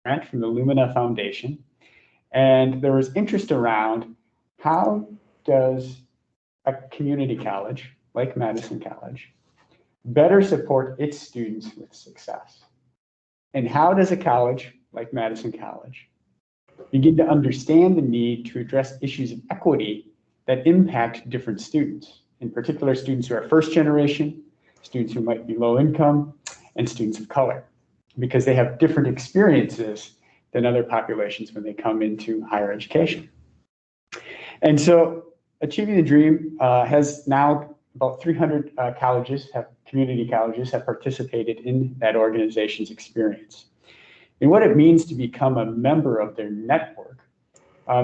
grant from the Lumina Foundation. And there was interest around how does a community college like Madison College better support its students with success? And how does a college like Madison College begin to understand the need to address issues of equity that impact different students, in particular students who are first generation, students who might be low income, and students of color, because they have different experiences than other populations when they come into higher education. And so Achieving the Dream has now about 300 community colleges have participated in that organization's experience. And what it means to become a member of their network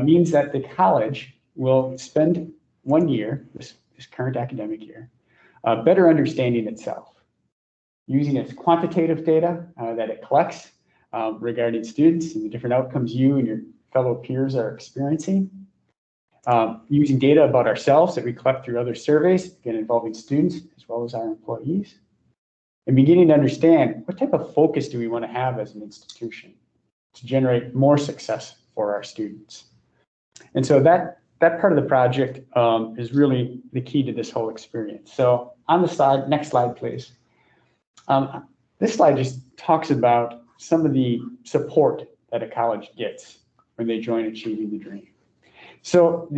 means that the college will spend 1 year, this current academic year, better understanding itself, using its quantitative data that it collects regarding students and the different outcomes you and your fellow peers are experiencing, using data about ourselves that we collect through other surveys, again, involving students as well as our employees, and beginning to understand what type of focus do we want to have as an institution to generate more success for our students. And so that part of the project is really the key to this whole experience. So on the slide, next slide, please. This slide just talks about some of the support that a college gets when they join Achieving the Dream. So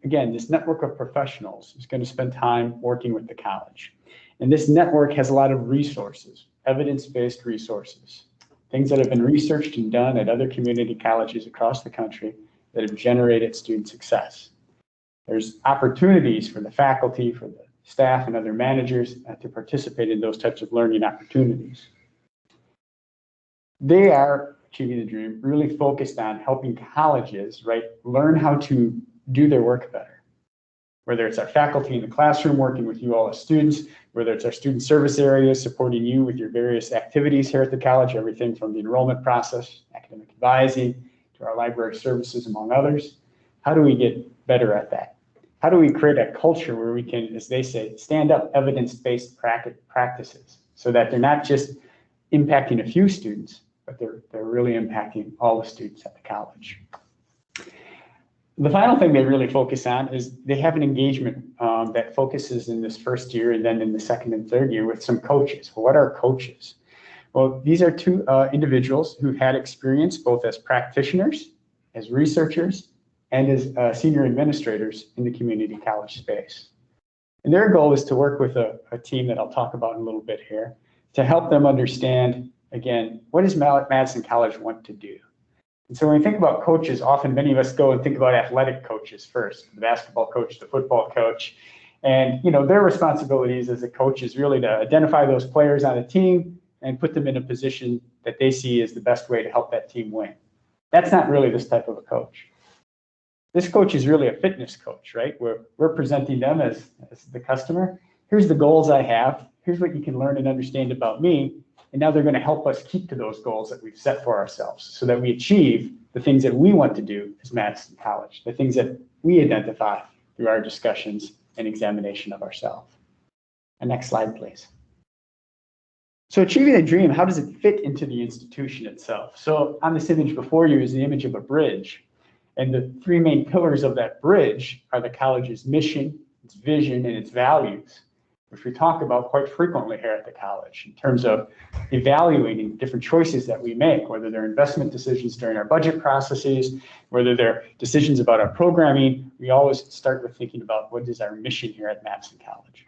again, this network of professionals is going to spend time working with the college. And this network has a lot of resources, evidence-based resources, things that have been researched and done at other community colleges across the country that have generated student success. There's opportunities for the faculty, for the staff and other managers to participate in those types of learning opportunities. They are, Achieving the Dream, really focused on helping colleges, learn how to do their work better. Whether it's our faculty in the classroom working with you all as students, whether it's our student service areas supporting you with your various activities here at the college, everything from the enrollment process, academic advising, to our library services, among others. How do we get better at that? How do we create a culture where we can, as they say, stand up evidence-based practices so that they're not just impacting a few students, but they're really impacting all the students at the college. The final thing they really focus on is they have an engagement that focuses in this first year and then in the second and third year with some coaches. Well, what are coaches? Well, these are two individuals who had experience both as practitioners, as researchers, and as senior administrators in the community college space. And their goal is to work with a team that I'll talk about in a little bit here to help them understand, again, what does Madison College want to do? And so when we think about coaches, often many of us go and think about athletic coaches first, the basketball coach, the football coach. And their responsibilities as a coach is really to identify those players on a team and put them in a position that they see as the best way to help that team win. That's not really this type of a coach. This coach is really a fitness coach, right? We're presenting them as the customer. Here's the goals I have. Here's what you can learn and understand about me. And now they're going to help us keep to those goals that we've set for ourselves so that we achieve the things that we want to do as Madison College, the things that we identify through our discussions and examination of ourselves. And next slide, please. So Achieving the Dream, how does it fit into the institution itself? So on this image before you is the image of a bridge. And the three main pillars of that bridge are the college's mission, its vision, and its values, which we talk about quite frequently here at the college in terms of evaluating different choices that we make, whether they're investment decisions during our budget processes, whether they're decisions about our programming. We always start with thinking about what is our mission here at Madison College.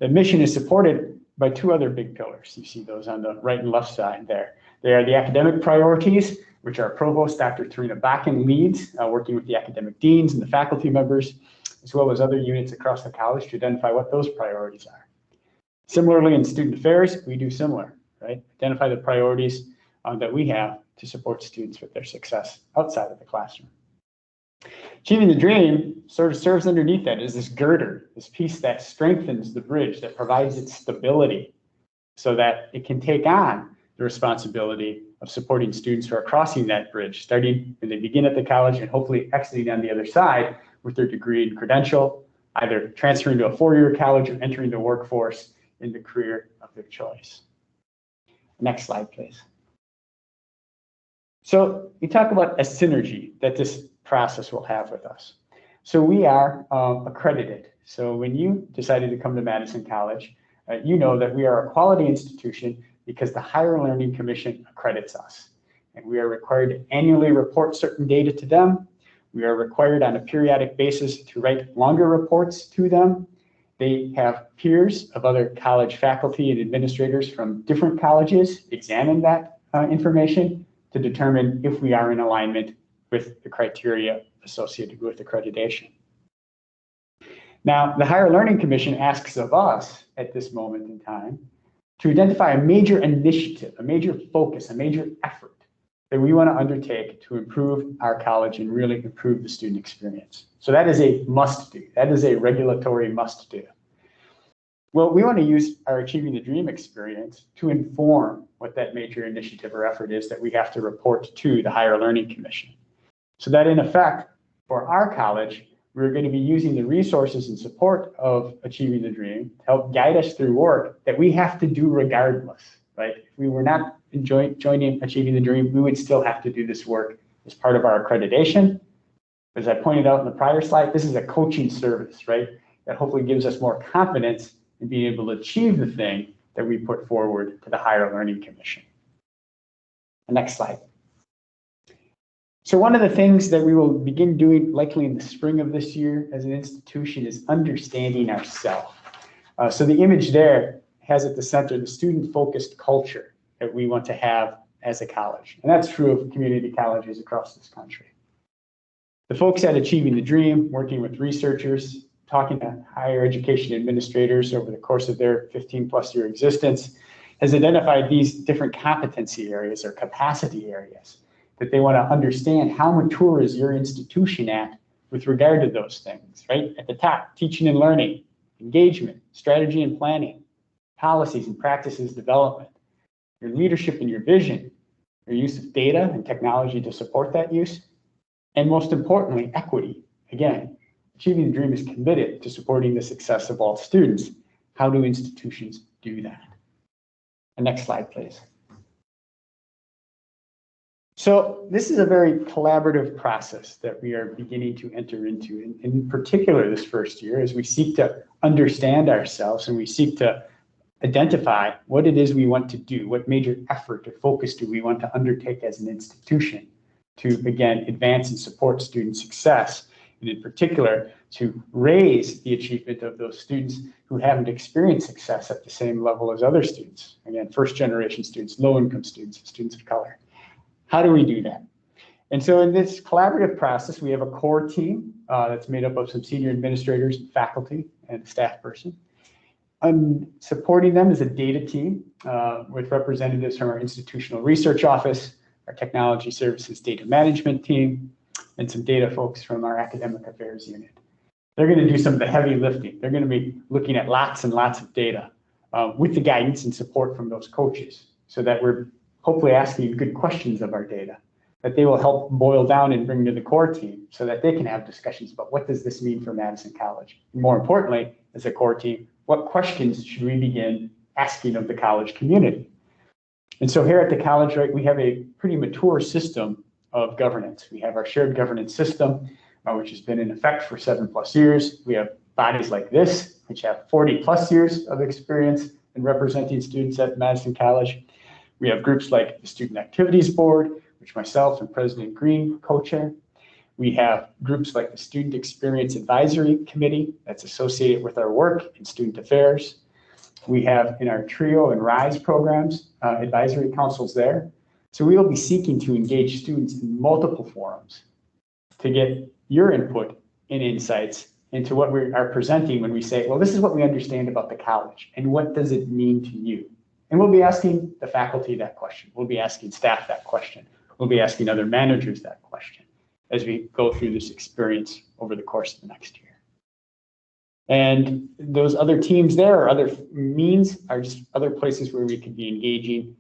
The mission is supported by two other big pillars. You see those on the right and left side there. They are the academic priorities, which our provost, Dr. Tarina Bakken, leads, working with the academic deans and the faculty members, as well as other units across the college to identify what those priorities are. Similarly, in student affairs, we do similar, right? Identify the priorities that we have to support students with their success outside of the classroom. Achieving the Dream sort of serves underneath that as this girder, this piece that strengthens the bridge, that provides it stability so that it can take on the responsibility of supporting students who are crossing that bridge, starting when they begin at the college and hopefully exiting on the other side with their degree and credential, either transferring to a four-year college or entering the workforce in the career of their choice. Next slide, please. So we talk about a synergy that this process will have with us. So we are accredited. So when you decided to come to Madison College, you know that we are a quality institution because the Higher Learning Commission accredits us. And we are required to annually report certain data to them. We are required on a periodic basis to write longer reports to them. They have peers of other college faculty and administrators from different colleges examine that information to determine if we are in alignment with the criteria associated with accreditation. Now, the Higher Learning Commission asks of us at this moment in time to identify a major initiative, a major focus, a major effort that we want to undertake to improve our college and really improve the student experience. So that is a must do. That is a regulatory must do. Well, we want to use our Achieving the Dream experience to inform what that major initiative or effort is that we have to report to the Higher Learning Commission. So that in effect, for our college, we're going to be using the resources and support of Achieving the Dream to help guide us through work that we have to do regardless, right? If we were not joining Achieving the Dream, we would still have to do this work as part of our accreditation. As I pointed out in the prior slide, this is a coaching service, right? That hopefully gives us more confidence in being able to achieve the thing that we put forward to the Higher Learning Commission. The next slide. So one of the things that we will begin doing likely in the spring of this year as an institution is understanding ourselves. So the image there has at the center the student-focused culture that we want to have as a college. And that's true of community colleges across this country. The folks at Achieving the Dream, working with researchers, talking to higher education administrators over the course of their 15+ year existence, has identified these different competency areas or capacity areas that they want to understand how mature is your institution at with regard to those things, right? At the top, teaching and learning, engagement, strategy and planning, policies and practices development, your leadership and your vision, your use of data and technology to support that use, and most importantly, equity. Again, Achieving the Dream is committed to supporting the success of all students. How do institutions do that? The next slide, please. So this is a very collaborative process that we are beginning to enter into, and in particular this first year, as we seek to understand ourselves and we seek to identify what it is we want to do, what major effort or focus do we want to undertake as an institution to, again, advance and support student success, and in particular, to raise the achievement of those students who haven't experienced success at the same level as other students. Again, first-generation students, low-income students, students of color. How do we do that? And so in this collaborative process, we have a core team that's made up of some senior administrators, faculty, and a staff person. Supporting them is a data team with representatives from our institutional research office, our technology services data management team, and some data folks from our academic affairs unit. They're going to do some of the heavy lifting. They're going to be looking at lots and lots of data with the guidance and support from those coaches so that we're hopefully asking good questions of our data that they will help boil down and bring to the core team so that they can have discussions about what does this mean for Madison College? And more importantly, as a core team, what questions should we begin asking of the college community? And so here at the college, right, we have a pretty mature system of governance. We have our shared governance system, which has been in effect for 7+ years. We have bodies like this, which have 40+ years of experience in representing students at Madison College. We have groups like the Student Activities Board, which myself and President Green co-chair. We have groups like the Student Experience Advisory Committee that's associated with our work in student affairs. We have in our TRIO and RISE programs, advisory councils there. So we will be seeking to engage students in multiple forums to get your input and insights into what we are presenting when we say, well, this is what we understand about the college and what does it mean to you? And we'll be asking the faculty that question. We'll be asking staff that question. We'll be asking other managers that question as we go through this experience over the course of the next year. And those other teams there or other means are just other places where we could be engaging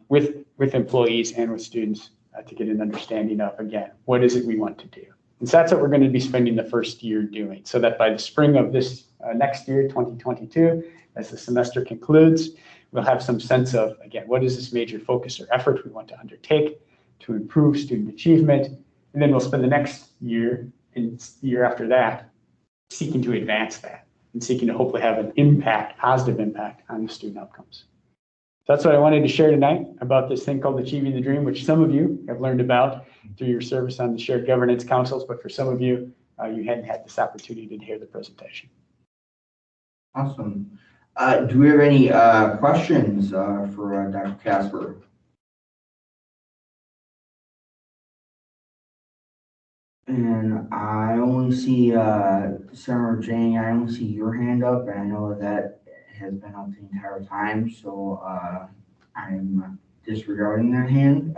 with employees and with students to get an understanding of, again, what is it we want to do? And so that's what we're going to be spending the first year doing, so that by the spring of this next year, 2022, as the semester concludes, we'll have some sense of, again, what is this major focus or effort we want to undertake to improve student achievement. And then we'll spend the next year and the year after that seeking to advance that and seeking to hopefully have an impact, positive impact on the student outcomes. So that's what I wanted to share tonight about this thing called Achieving the Dream, which some of you have learned about through your service on the Shared Governance Councils, but for some of you, you hadn't had this opportunity to hear the presentation. Awesome. Do we have any questions for Dr. Casper? And I only see Senator Jang, I only see your hand up, and I know that has been up the entire time, so I'm disregarding that hand.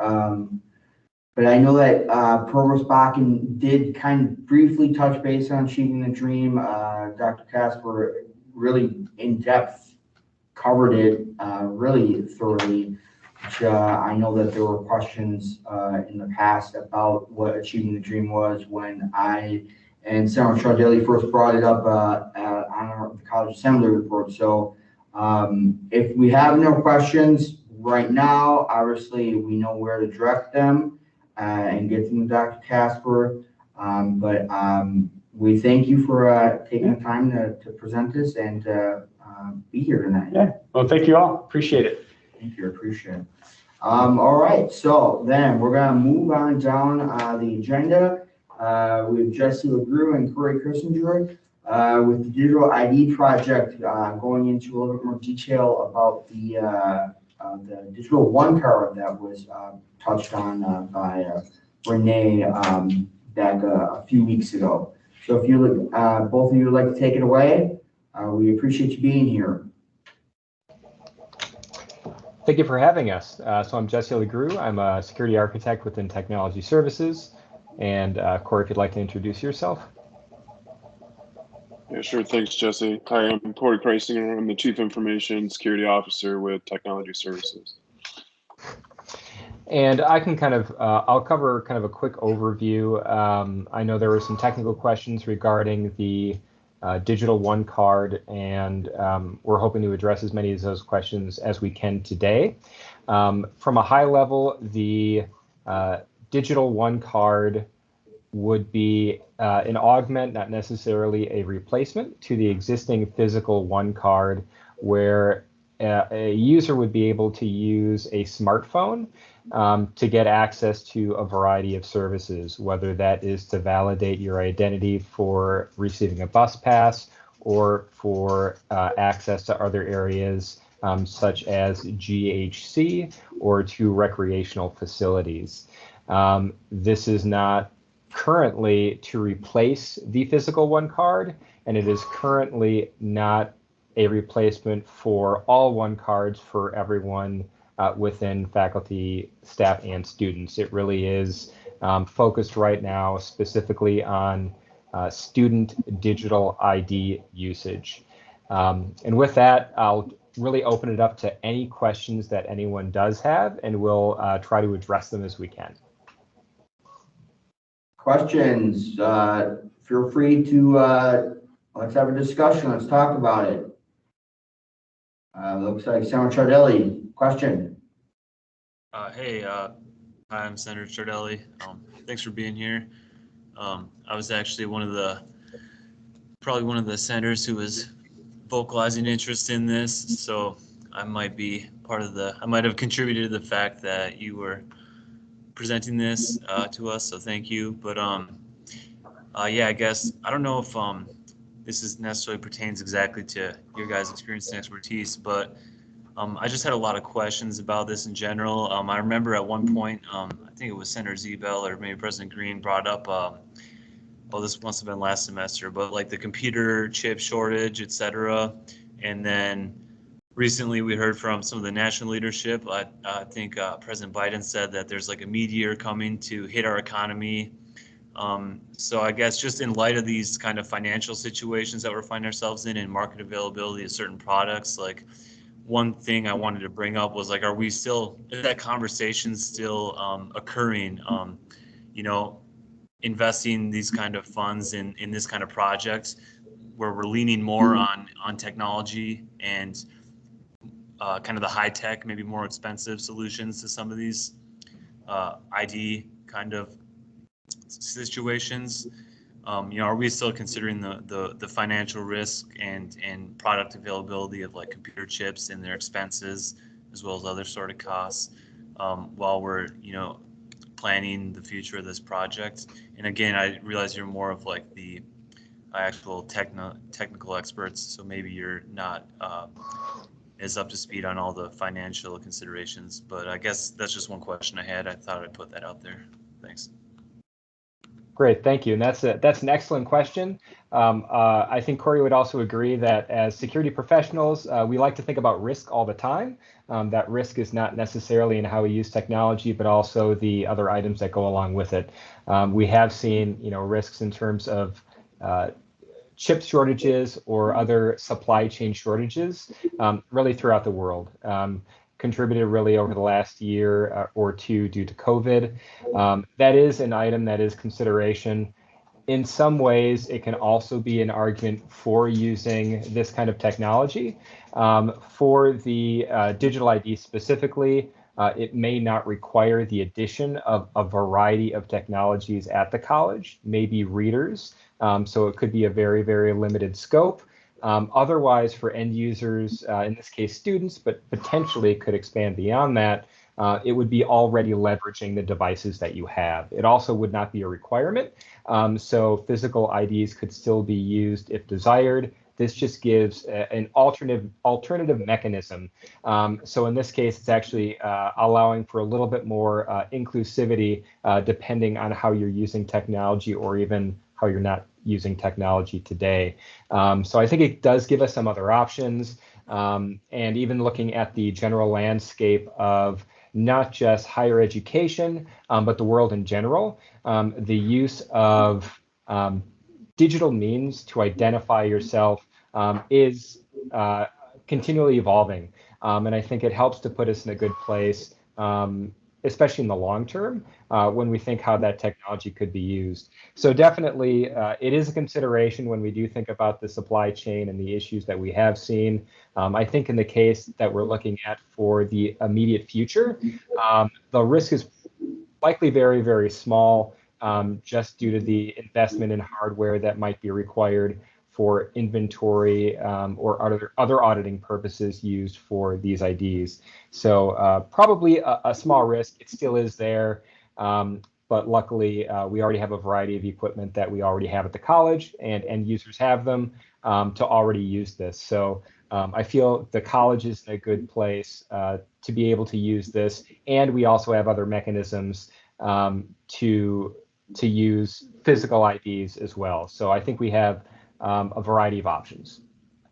But I know that Provost Bakken did kind of briefly touch base on Achieving the Dream. Dr. Casper really in depth covered it really thoroughly. Which, I know that there were questions in the past about what Achieving the Dream was when I and Senator Ciardelli first brought it up on the College Assembly report. So if we have no questions right now, obviously we know where to direct them and get them to Dr. Casper. But we thank you for taking the time to present this and be here tonight. Yeah, well, thank you all. Appreciate it. Thank you, appreciate it. All right, so then we're gonna move on down the agenda with Jesse LeGrew and Corey Kissinger with the Digital ID project, going into a little bit more detail about the Digital One card that was touched on by Renee back a few weeks ago. So if you both of you would like to take it away, we appreciate you being here. Thank you for having us. So I'm Jesse LeGrew. I'm a security architect within Technology Services. And Corey, if you'd like to introduce yourself. Yeah, sure. Thanks, Jesse. Hi, I'm Corey Kreisinger. I'm the Chief Information Security Officer with Technology Services. And I can kind of, I'll cover kind of a quick overview. I know there were some technical questions regarding the Digital One card, and we're hoping to address as many of those questions as we can today. From a high level, the Digital One card would be an augment, not necessarily a replacement, to the existing physical One card, where a user would be able to use a smartphone to get access to a variety of services, whether that is to validate your identity for receiving a bus pass or for access to other areas such as GHC or to recreational facilities. This is not currently to replace the physical One card, and it is currently not a replacement for all One cards for everyone within faculty, staff, and students. It really is focused right now specifically on student digital ID usage. And with that, I'll really open it up to any questions that anyone does have, and we'll try to address them as we can. Questions, feel free to, let's have a discussion, let's talk about it. Looks like Senator Ciardelli, question. Hey, hi, I'm Senator Ciardelli. Thanks for being here. I was actually probably one of the senators who was vocalizing interest in this, so I might be I might have contributed to the fact that you were presenting this to us, so thank you. But yeah, I guess, I don't know if this necessarily pertains exactly to your guys' experience and expertise, but I just had a lot of questions about this in general. I remember at one point, I think it was Senator Zebel or maybe President Green brought up, well, this must have been last semester, but like the computer chip shortage, et cetera. And then recently we heard from some of the national leadership. I think President Biden said that there's like a meteor coming to hit our economy. So I guess just in light of these kind of financial situations that we're finding ourselves in and market availability of certain products, like one thing I wanted to bring up was like, is that conversation still occurring? You know, investing these kind of funds in this kind of project where we're leaning more on technology and kind of the high tech, maybe more expensive solutions to some of these ID kind of situations, are we still considering the financial risk and product availability of like computer chips and their expenses, as well as other sort of costs, while we're, planning the future of this project? And again, I realize you're more of like the actual technical experts, so maybe you're not as up to speed on all the financial considerations, but I guess that's just one question I had. I thought I'd put that out there. Thanks. Great, thank you. And that's an excellent question. I think Corey would also agree that as security professionals, we like to think about risk all the time. That risk is not necessarily in how we use technology, but also the other items that go along with it. We have seen, risks in terms of chip shortages or other supply chain shortages really throughout the world. Contributed really over the last year or two due to COVID. That is an item that is consideration. In some ways, it can also be an argument for using this kind of technology. For the digital ID specifically, it may not require the addition of a variety of technologies at the college, maybe readers. So it could be a very, very limited scope. Otherwise, for end users, in this case students, but potentially could expand beyond that, it would be already leveraging the devices that you have. It also would not be a requirement, so physical IDs could still be used if desired. This just gives an alternative mechanism. So in this case, it's actually allowing for a little bit more inclusivity depending on how you're using technology or even how you're not using technology today. So I think it does give us some other options. And even looking at the general landscape of not just higher education, but the world in general, the use of digital means to identify yourself is continually evolving. And I think it helps to put us in a good place, especially in the long term, when we think how that technology could be used. So definitely, it is a consideration when we do think about the supply chain and the issues that we have seen. I think in the case that we're looking at for the immediate future, the risk is likely very, very small, just due to the investment in hardware that might be required for inventory or other auditing purposes used for these IDs. So probably a small risk. It still is there, but luckily we already have a variety of equipment that we already have at the college, and end users have them to already use this. So I feel the college is in a good place to be able to use this, and we also have other mechanisms to use physical IDs as well. So I think we have a variety of options.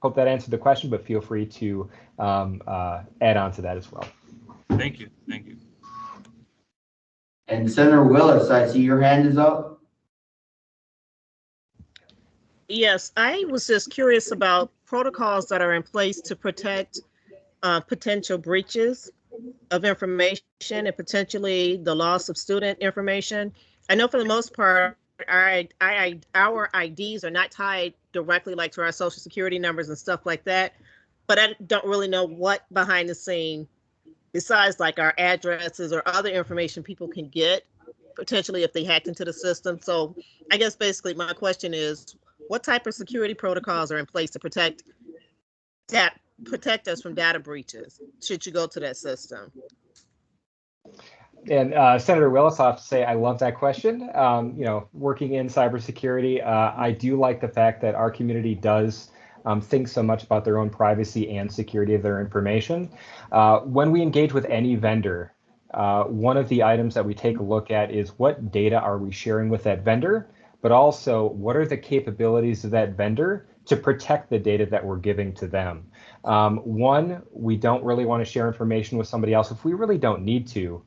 Hope that answered the question, but feel free to add on to that as well. Thank you. Thank you. And Senator Willis, I see your hand is up. Yes, I was just curious about protocols that are in place to protect potential breaches of information and potentially the loss of student information. I know for the most part, our IDs are not tied directly like to our social security numbers and stuff like that, but I don't really know what behind the scene, besides like our addresses or other information people can get potentially if they hacked into the system. So I guess basically my question is, what type of security protocols are in place to protect us from data breaches should you go to that system? And Senator Willis, I have to say I love that question. Working in cybersecurity, I do like the fact that our community does think so much about their own privacy and security of their information. When we engage with any vendor, one of the items that we take a look at is what data are we sharing with that vendor, but also what are the capabilities of that vendor to protect the data that we're giving to them. One, we don't really want to share information with somebody else if we really don't need to.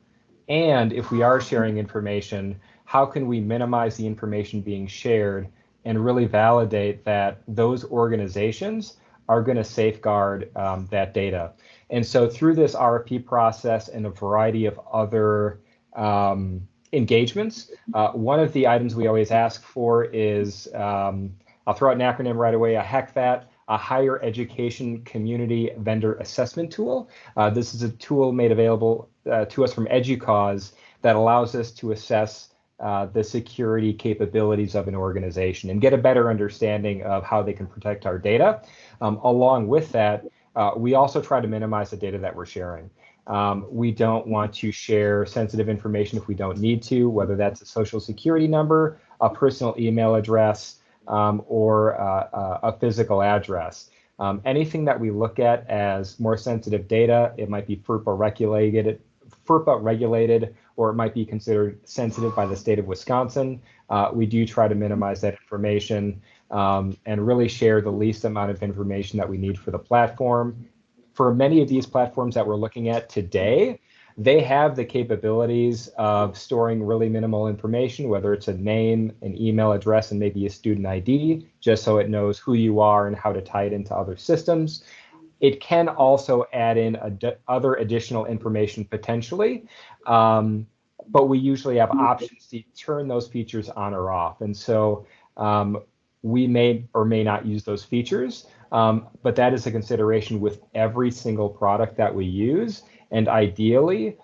And if we are sharing information, how can we minimize the information being shared and really validate that those organizations are going to safeguard that data? And so through this RFP process and a variety of other engagements, one of the items we always ask for is, I'll throw out an acronym right away, a HECVAT, a Higher Education Community Vendor Assessment Tool. This is a tool made available to us from EDUCAUSE that allows us to assess the security capabilities of an organization and get a better understanding of how they can protect our data. Along with that, we also try to minimize the data that we're sharing. We don't want to share sensitive information if we don't need to, whether that's a social security number, a personal email address, or a physical address. Anything that we look at as more sensitive data, it might be FERPA regulated, or it might be considered sensitive by the state of Wisconsin. We do try to minimize that information and really share the least amount of information that we need for the platform. For many of these platforms that we're looking at today, they have the capabilities of storing really minimal information, whether it's a name, an email address, and maybe a student ID, just so it knows who you are and how to tie it into other systems. It can also add in other additional information potentially, but we usually have options to turn those features on or off. And so we may or may not use those features, but that is a consideration with every single product that we use. And ideally,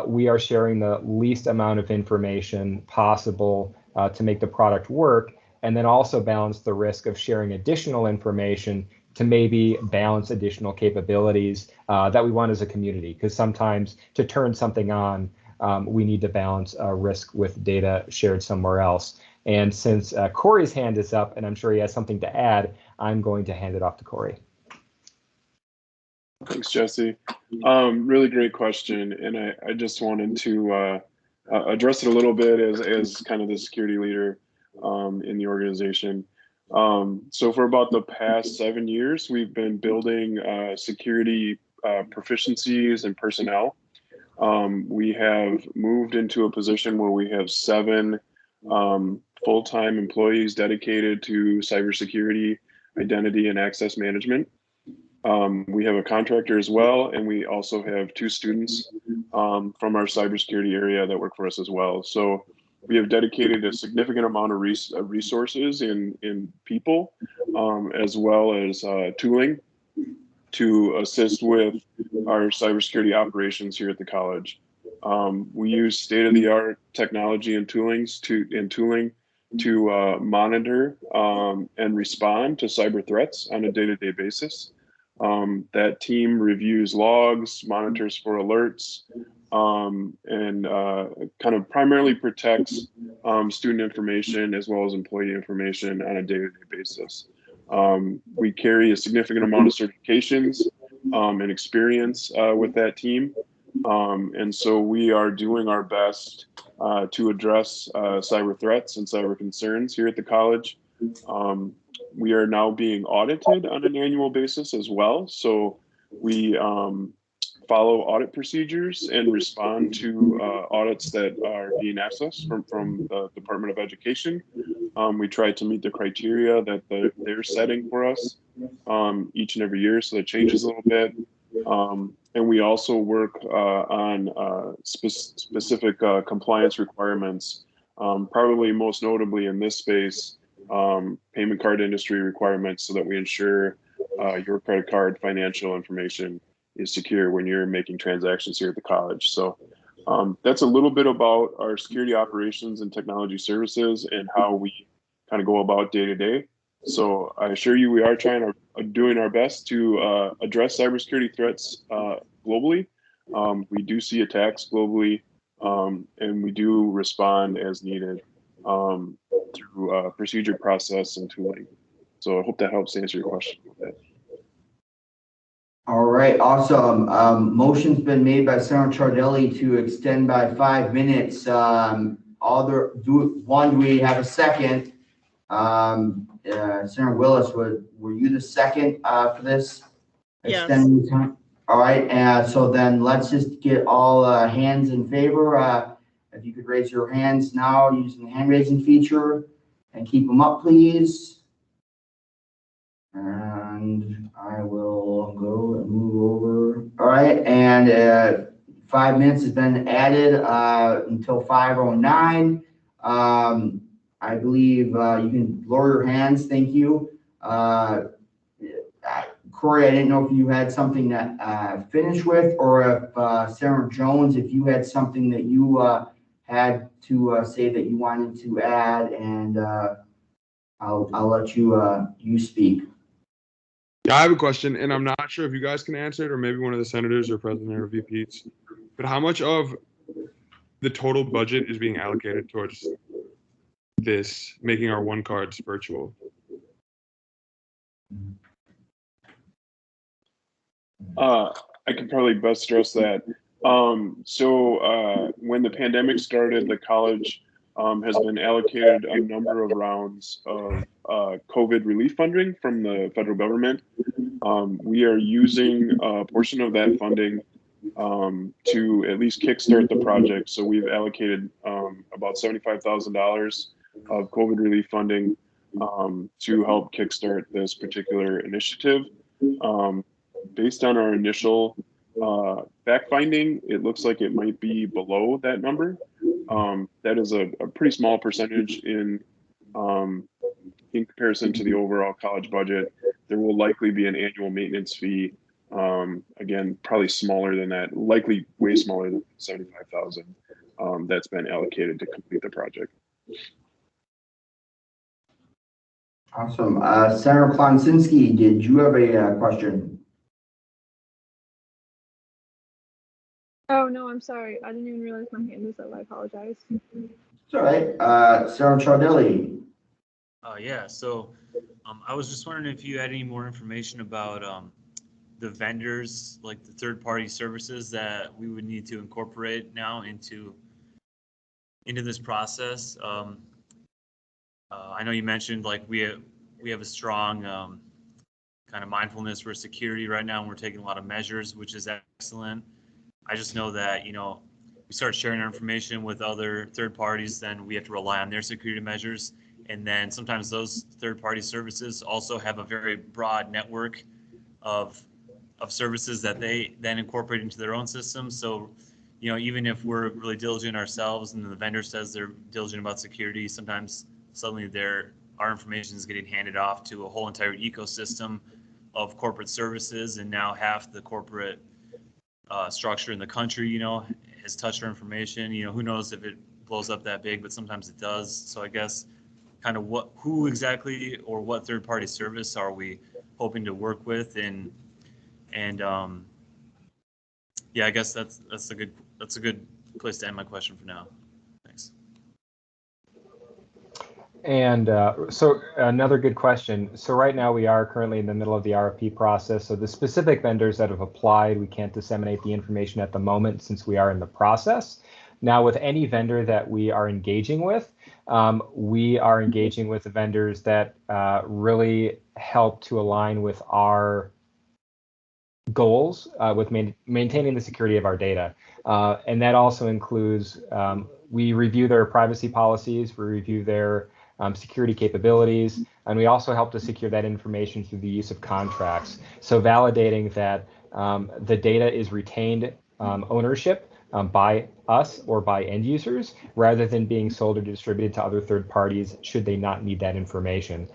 we are sharing the least amount of information possible to make the product work, and then also balance the risk of sharing additional information to maybe balance additional capabilities that we want as a community. Because sometimes to turn something on, we need to balance risk with data shared somewhere else. And since Corey's hand is up, and I'm sure he has something to add, I'm going to hand it off to Corey. Thanks, Jesse. Really great question. And I just wanted to address it a little bit as kind of the security leader in the organization. So for about the past 7 years, we've been building security proficiencies and personnel. We have moved into a position where we have 7 full-time employees dedicated to cybersecurity, identity, and access management. We have a contractor as well, and we also have 2 students from our cybersecurity area that work for us as well. So we have dedicated a significant amount of resources in people, as well as tooling to assist with our cybersecurity operations here at the college. We use state-of-the-art technology and tooling to monitor and respond to cyber threats on a day-to-day basis. That team reviews logs, monitors for alerts, and kind of primarily protects student information as well as employee information on a day-to-day basis. We carry a significant amount of certifications and experience with that team. And so we are doing our best to address cyber threats and cyber concerns here at the college. We are now being audited on an annual basis as well. So we follow audit procedures and respond to audits that are being asked us from the Department of Education. We try to meet the criteria that they're setting for us each and every year, so that changes a little bit. And we also work on specific compliance requirements, probably most notably in this space, payment card industry requirements, so that we ensure your credit card financial information is secure when you're making transactions here at the college. So that's a little bit about our security operations and technology services and how we kind of go about day to day. So I assure you, we are doing our best to address cybersecurity threats globally. We do see attacks globally, and we do respond as needed through procedure process and tooling. So I hope that helps answer your question a bit. All right, awesome. Motion's been made by Senator Ciardelli to extend by 5 minutes. Do we have a second? Senator Willis, were you the second for this? Yes. Extending the time? All right, so then let's just get all hands in favor. If you could raise your hands now using the hand raising feature and keep them up, please. And I will go and move over. All right, and 5 minutes has been added until 5:09. I believe you can lower your hands. Thank you. Corey, I didn't know if you had something to finish with, or if Senator Jones, if you had something that you had to say that you wanted to add, and I'll let you speak. Yeah, I have a question, and I'm not sure if you guys can answer it, or maybe one of the senators or president or VPs. But how much of the total budget is being allocated towards this, making our one cards virtual? I could probably best stress that. When the pandemic started, the college has been allocated a number of rounds of COVID relief funding from the federal government. We are using a portion of that funding to at least kickstart the project. So we've allocated about $75,000 of COVID relief funding to help kickstart this particular initiative. Based on our initial fact finding, it looks like it might be below that number. That is a pretty small percentage in comparison to the overall college budget. There will likely be an annual maintenance fee. Again, probably smaller than that, likely way smaller than 75,000 that's been allocated to complete the project. Awesome. Senator Klonsinski, did you have a question? Oh, no, I'm sorry. I didn't even realize my hand was up. I apologize. It's all right. Senator Ciardelli. Yeah, so I was just wondering if you had any more information about the vendors, like the third-party services that we would need to incorporate now into this process. I know you mentioned like we have a strong kind of mindfulness for security right now, and we're taking a lot of measures, which is excellent. I just know that, we start sharing our information with other third parties, then we have to rely on their security measures. And then sometimes those third party services also have a very broad network of services that they then incorporate into their own systems. So, even if we're really diligent ourselves and the vendor says they're diligent about security, sometimes suddenly our information is getting handed off to a whole entire ecosystem of corporate services, and now half the corporate structure in the country, has touched our information. Who knows if it blows up that big, but sometimes it does. So I guess kind of who exactly or what third-party service are we hoping to work with, and yeah, I guess that's a good place to end my question for now. Thanks. And so another good question. So right now we are currently in the middle of the RFP process. So the specific vendors that have applied, we can't disseminate the information at the moment since we are in the process. Now with any vendor that we are engaging with, we are engaging with the vendors that really help to align with our goals with maintaining the security of our data. And that also includes, we review their privacy policies, we review their security capabilities, and we also help to secure that information through the use of contracts. So validating that the data is retained ownership by us or by end users, rather than being sold or distributed to other third parties should they not need that information.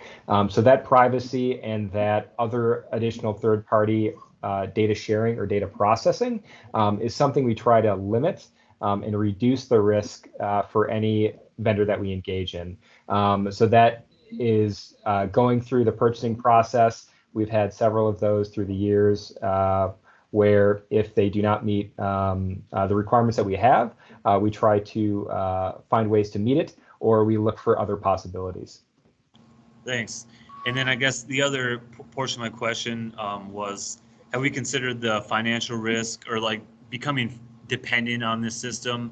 So that privacy and that other additional third party data sharing or data processing is something we try to limit and reduce the risk for any vendor that we engage in. So that is going through the purchasing process. We've had several of those through the years where if they do not meet the requirements that we have, we try to find ways to meet it, or we look for other possibilities. Thanks. And then I guess the other portion of my question was, have we considered the financial risk or like becoming dependent on this system?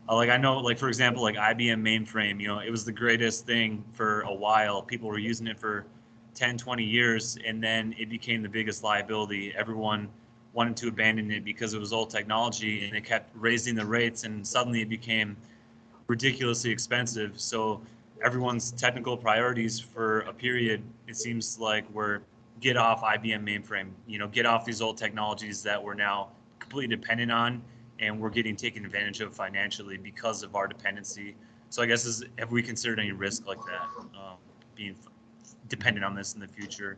Like I know, like for example, like IBM mainframe, it was the greatest thing for a while. People were using it for 10, 20 years, and then it became the biggest liability. Everyone wanted to abandon it because it was old technology, and it kept raising the rates, and suddenly it became ridiculously expensive. So everyone's technical priorities for a period, it seems like, were get off IBM mainframe, get off these old technologies that we're now completely dependent on, and we're getting taken advantage of financially because of our dependency. So I guess have we considered any risk like that, being dependent on this in the future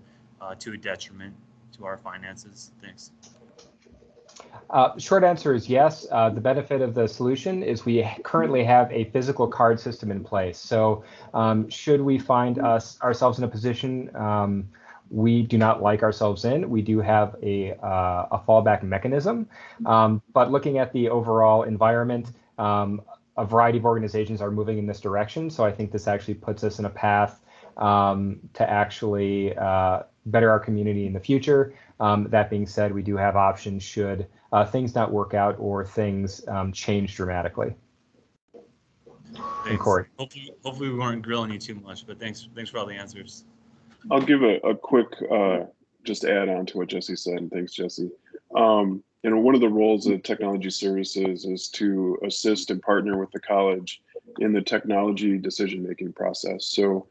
to a detriment to our finances? Thanks. Short answer is yes. The benefit of the solution is we currently have a physical card system in place. So should we find ourselves in a position we do not like ourselves in, we do have a fallback mechanism. But looking at the overall environment, a variety of organizations are moving in this direction. So I think this actually puts us in a path to actually better our community in the future. That being said, we do have options should things not work out or things change dramatically. Thanks. Corey. Hopefully we weren't grilling you too much, but thanks for all the answers. I'll give a quick just add on to what Jesse said, and thanks, Jesse. One of the roles of technology services is to assist and partner with the college in the technology decision-making process. So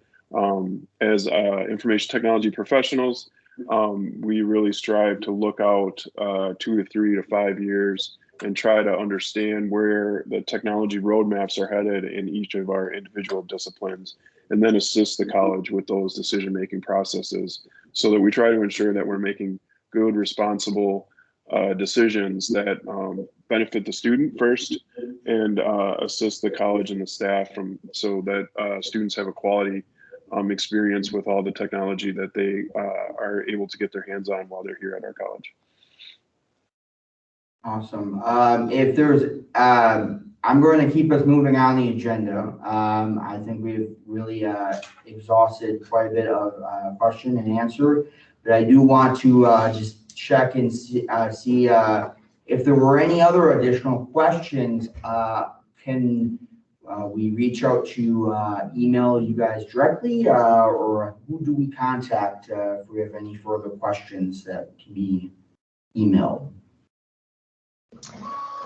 as information technology professionals, we really strive to look out 2 to 3 to 5 years and try to understand where the technology roadmaps are headed in each of our individual disciplines, and then assist the college with those decision-making processes so that we try to ensure that we're making good, responsible decisions that benefit the student first and assist the college and the staff so that students have a quality experience with all the technology that they are able to get their hands on while they're here at our college. Awesome. If there's, I'm going to keep us moving on the agenda. I think we've really exhausted quite a bit of question and answer, but I do want to just check and see if there were any other additional questions. Can we reach out to email you guys directly, or who do we contact if we have any further questions that can be emailed?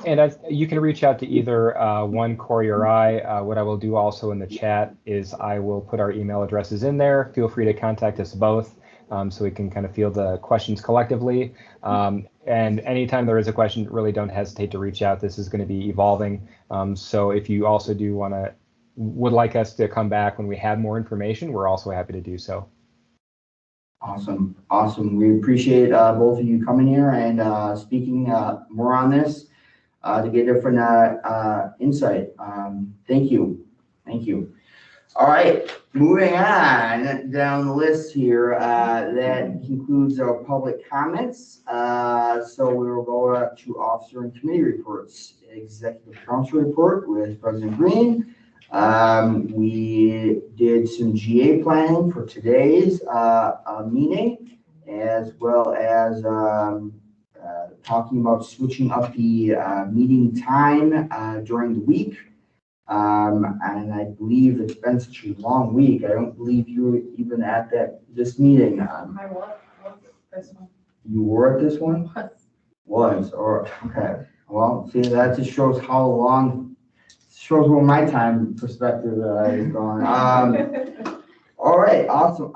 And you can reach out to either one, Corey, or I. What I will do also in the chat is I will put our email addresses in there. Feel free to contact us both so we can kind of field the questions collectively. And anytime there is a question, really don't hesitate to reach out. This is going to be evolving. So if you also would like us to come back when we have more information, we're also happy to do so. Awesome. Awesome. We appreciate both of you coming here and speaking more on this to get different insight. Thank you. Thank you. All right. Moving on down the list here, that concludes our public comments. So we will go to officer and committee reports. Executive Council report with President Green. We did some GA planning for today's meeting, as well as talking about switching up the meeting time during the week. And I believe it's been such a long week. I don't believe you were even at this meeting. I was this one. You were at this one? Was, or okay. Well, see, that just shows how long. Shows where my time perspective is gone. All right, awesome.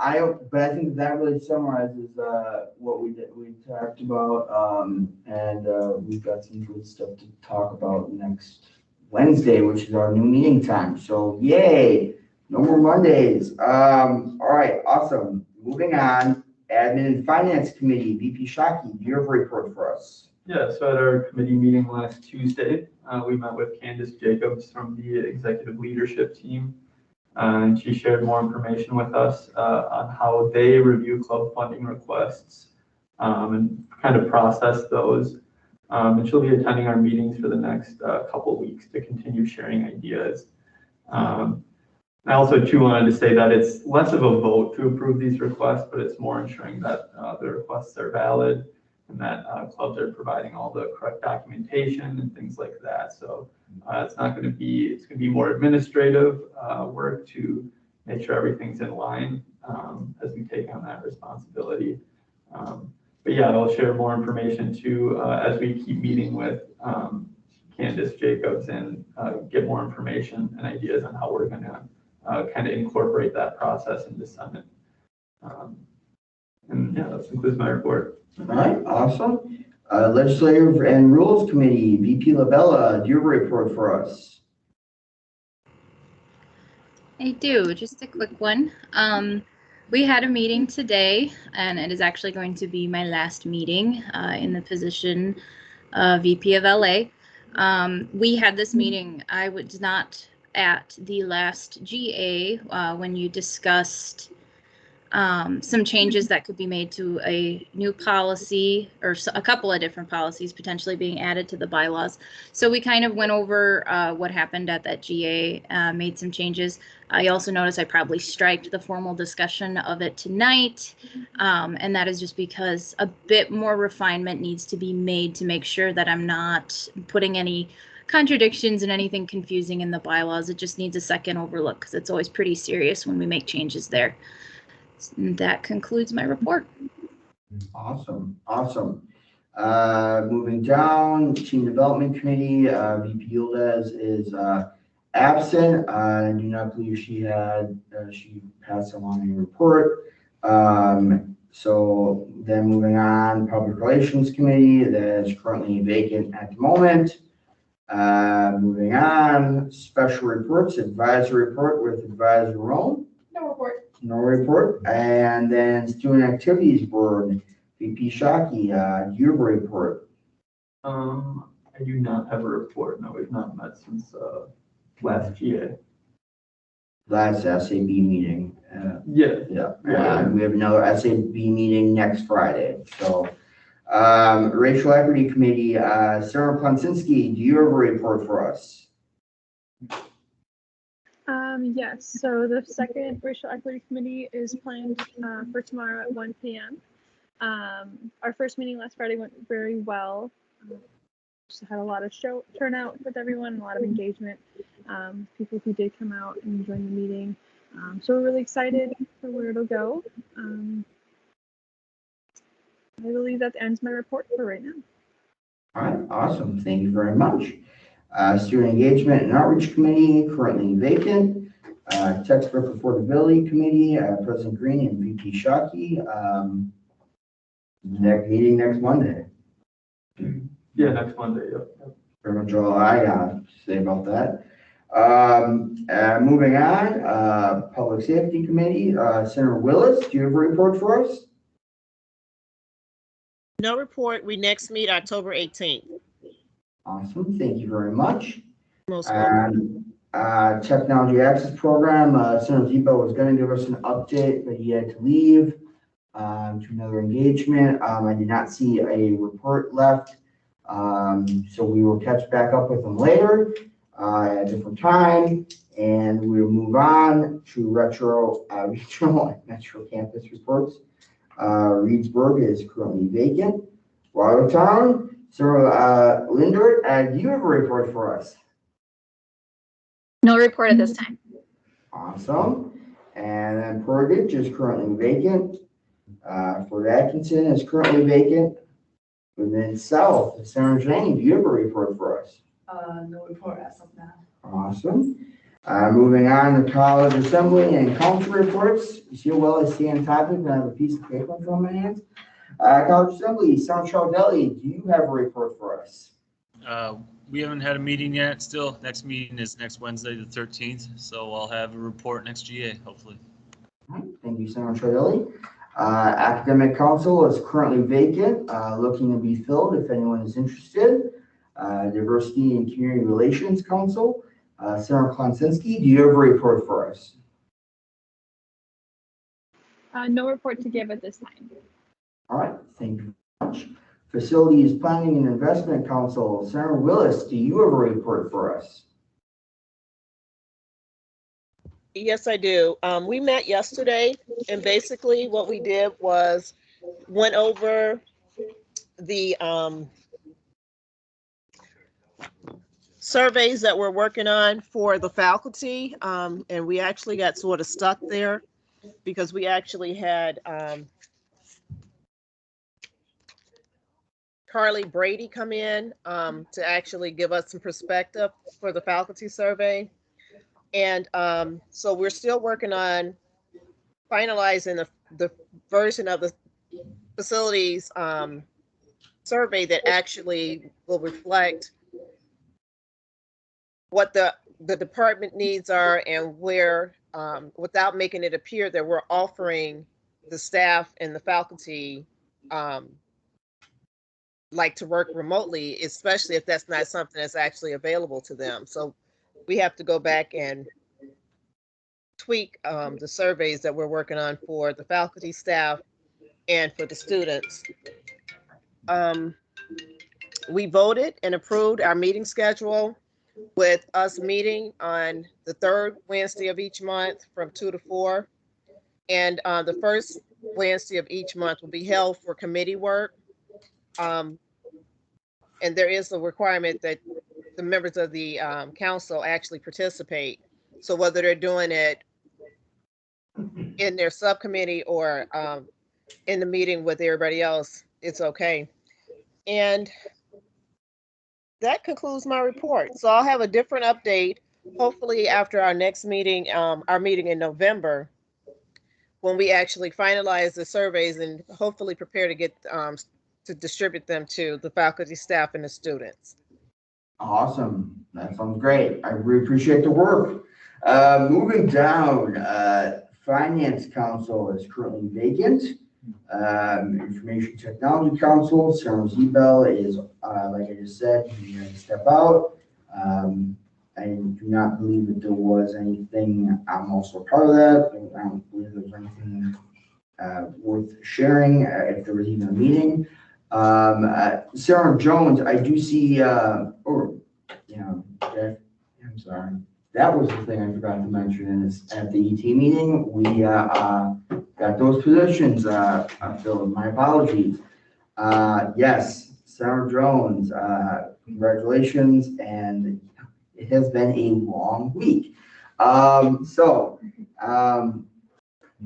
But I think that really summarizes what we did. We talked about, and we've got some good stuff to talk about next Wednesday, which is our new meeting time. So yay, no more Mondays. All right, awesome. Moving on, Admin and Finance Committee, VP Shockey, do you have a report for us? Yeah, so at our committee meeting last Tuesday, we met with Candace Jacobs from the executive leadership team, and she shared more information with us on how they review club funding requests and kind of process those. And she'll be attending our meetings for the next couple of weeks to continue sharing ideas. I also too wanted to say that it's less of a vote to approve these requests, but it's more ensuring that the requests are valid and that clubs are providing all the correct documentation and things like that. So it's going to be more administrative work to make sure everything's in line as we take on that responsibility. But yeah, I'll share more information too as we keep meeting with Candace Jacobs and get more information and ideas on how we're going to kind of incorporate that process into Summit. And yeah, that concludes my report. All right, awesome. Legislative and Rules Committee, VP Labella, do you have a report for us? I do, just a quick one. We had a meeting today, and it is actually going to be my last meeting in the position VP of LA. We had this meeting. I was not at the last GA when you discussed some changes that could be made to a new policy or a couple of different policies potentially being added to the bylaws. So we kind of went over what happened at that GA, made some changes. I also noticed I probably striked the formal discussion of it tonight. And that is just because a bit more refinement needs to be made to make sure that I'm not putting any contradictions and anything confusing in the bylaws. It just needs a second overlook because it's always pretty serious when we make changes there. And that concludes my report. Awesome. Moving down, Team Development Committee, VP Yildiz is absent. I do not believe she passed along a report. So then moving on, Public Relations Committee, that is currently vacant at the moment. Moving on, Special Reports, Advisory Report with Advisor Rome. No report. No report. And then Student Activities Board, VP Shockey, do you have a report? I do not have a report. No, we've not met since last GA. Last SAB meeting. Yeah. Yeah. We have another SAB meeting next Friday. So, Racial Equity Committee, Sarah Plonsinski, do you have a report for us? Yes, so the second Racial Equity Committee is planned for tomorrow at 1 p.m. Our first meeting last Friday went very well. Just had a lot of turnout with everyone, a lot of engagement. People who did come out and join the meeting. So we're really excited for where it'll go. I believe that ends my report for right now. All right, awesome. Thank you very much. Student Engagement and Outreach Committee, currently vacant. Textbook Affordability Committee, President Green and VP Shockey. Next meeting next Monday. Yeah, next Monday. Yep. Pretty much all I got to say about that. Moving on, Public Safety Committee, Senator Willis, do you have a report for us? No report. We next meet October 18th. Awesome. Thank you very much. Most welcome. Technology Access Program, Senator Zebo was going to give us an update, but he had to leave to another engagement. I did not see a report left, so we will catch back up with him later at a different time, and we'll move on to regional and metro campus reports. Reedsburg is currently vacant. Watertown, Sarah Lindert, do you have a report for us? No report at this time. Awesome. And then Portage is currently vacant. Fort Atkinson is currently vacant. And then South, Senator Jane, do you have a report for us? No report as of now. Awesome. Moving on to College Assembly and Council reports. You see well I stay on topic and I have a piece of paper in front of my hands. College Assembly, Senator Chardelli, do you have a report for us? We haven't had a meeting yet. Still, next meeting is next Wednesday, the 13th. So I'll have a report next GA, hopefully. All right. Thank you, Senator Chardelli. Academic Council is currently vacant, looking to be filled if anyone is interested. Diversity and Community Relations Council, Senator Klonsinski, do you have a report for us? No report to give at this time. All right, thank you very much. Facilities Planning and Investment Council, Senator Willis, do you have a report for us? Yes, I do. We met yesterday, and basically what we did was went over the surveys that we're working on for the faculty, and we actually got sort of stuck there because we actually had Carly Brady come in to actually give us some perspective for the faculty survey. And so we're still working on finalizing the version of the facilities survey that actually will reflect what the department needs are and where, without making it appear that we're offering the staff and the faculty like to work remotely, especially if that's not something that's actually available to them. So we have to go back and tweak the surveys that we're working on for the faculty, staff, and for the students. We voted and approved our meeting schedule with us meeting on the third Wednesday of each month from 2 to 4. And the first Wednesday of each month will be held for committee work. And there is a requirement that the members of the council actually participate. So whether they're doing it in their subcommittee or in the meeting with everybody else, it's okay. And that concludes my report. So I'll have a different update, hopefully after our next meeting, our meeting in November, when we actually finalize the surveys and hopefully prepare to get to distribute them to the faculty, staff, and the students. Awesome. That sounds great. I really appreciate the work. Moving down, Finance Council is currently vacant. Information Technology Council, Sarah Zebel is, like I just said, he's going to step out. I do not believe that there was anything. I'm also part of that. I don't believe there was anything worth sharing if there was even a meeting. Sarah Jones, I do see, I'm sorry. That was the thing I forgot to mention is at the ET meeting, we got those positions filled. My apologies. Yes, Sarah Jones, congratulations, and it has been a long week.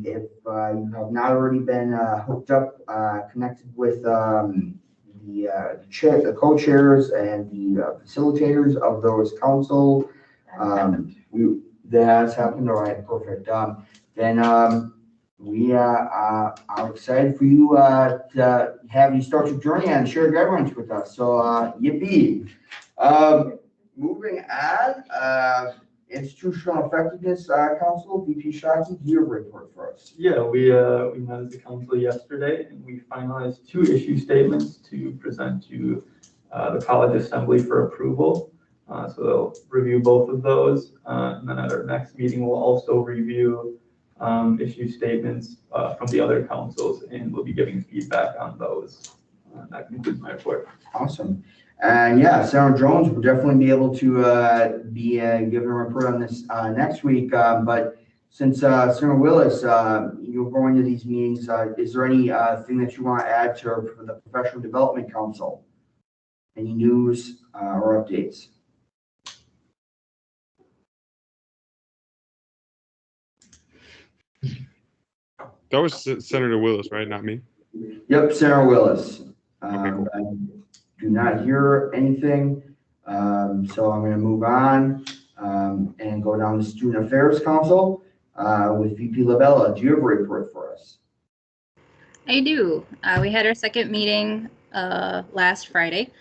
If you have not already been hooked up, connected with the co-chairs and the facilitators of those council, that has happened. All right, perfect. Then we are excited for you to have you start your journey and share governance with us. So yippee. Moving on, Institutional Effectiveness Council, VP Shockey, do you have a report for us? Yeah, we met as a council yesterday and we finalized 2 issue statements to present to the college assembly for approval. So they'll review both of those. And then at our next meeting, we'll also review issue statements from the other councils, and we'll be giving feedback on those. That concludes my report. Awesome. And yeah, Sarah Jones will definitely be able to be giving a report on this next week. But since Sarah Willis, you're going to these meetings, is there any thing that you want to add to the Professional Development Council? Any news or updates? That was Senator Willis, right? Not me. Yep, Sarah Willis. Okay, cool. I do not hear anything, so I'm going to move on and go down to Student Affairs Council with VP Labella. Do you have a report for us? I do. We had our second meeting last Friday.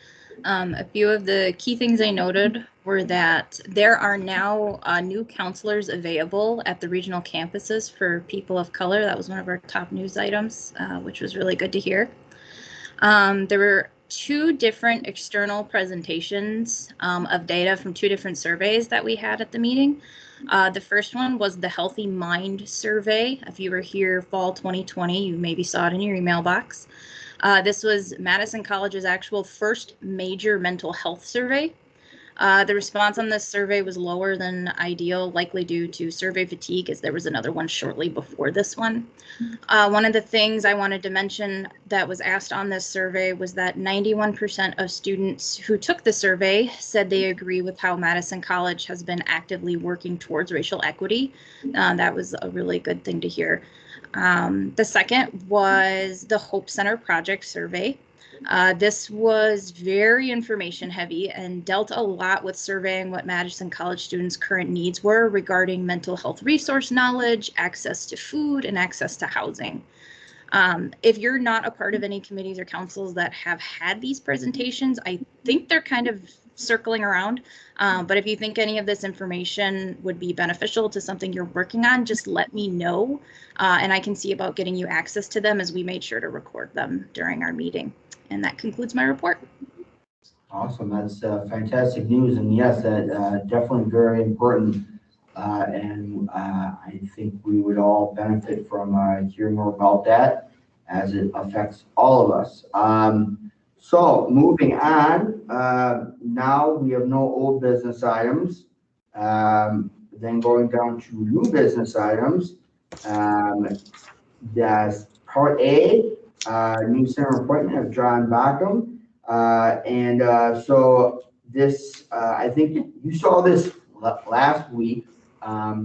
A few of the key things I noted were that there are now new counselors available at the regional campuses for people of color. That was one of our top news items, which was really good to hear. There were 2 different external presentations of data from 2 different surveys that we had at the meeting. The first one was the Healthy Mind Survey. If you were here fall 2020, you maybe saw it in your email box. This was Madison College's actual first major mental health survey. The response on this survey was lower than ideal, likely due to survey fatigue, as there was another one shortly before this one. One of the things I wanted to mention that was asked on this survey was that 91% of students who took the survey said they agree with how Madison College has been actively working towards racial equity. That was a really good thing to hear. The second was the Hope Center Project survey. This was very information heavy and dealt a lot with surveying what Madison College students' current needs were regarding mental health resource knowledge, access to food, and access to housing. If you're not a part of any committees or councils that have had these presentations, I think they're kind of circling around. But if you think any of this information would be beneficial to something you're working on, just let me know, and I can see about getting you access to them, as we made sure to record them during our meeting. And that concludes my report. Awesome, that's fantastic news, and yes, that definitely very important. And I think we would all benefit from hearing more about that, as it affects all of us. So moving on, now we have no old business items. Then going down to new business items. That's part A, new center appointment of John Backham. So this, I think you saw this last week.